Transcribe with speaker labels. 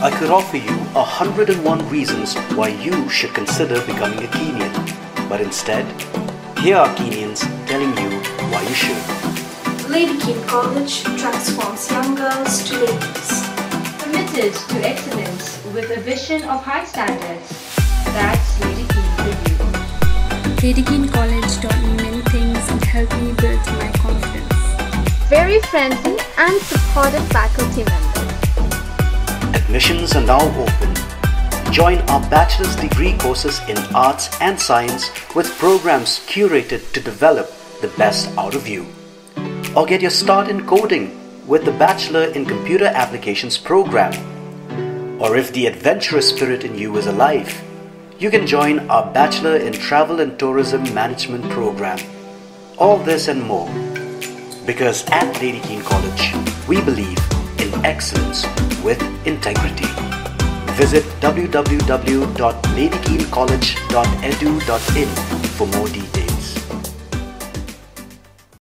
Speaker 1: I could offer you 101 reasons why you should consider becoming a Keenian. But instead, here are Keenians telling you why you should.
Speaker 2: Lady Keane College transforms young girls to ladies.
Speaker 3: Committed to excellence with a vision of high standards. That's Lady Keane for you.
Speaker 4: Lady Keane College taught me many things and helped me build my confidence.
Speaker 5: Very friendly and supportive faculty members.
Speaker 1: Admissions are now open. Join our bachelor's degree courses in arts and science with programs curated to develop the best out of you. Or get your start in coding with the Bachelor in Computer Applications program. Or if the adventurous spirit in you is alive, you can join our Bachelor in Travel and Tourism Management program. All this and more. Because at Lady Keane College, we believe in excellence with integrity. Visit www.ladykeanecollege.edu.in for more details.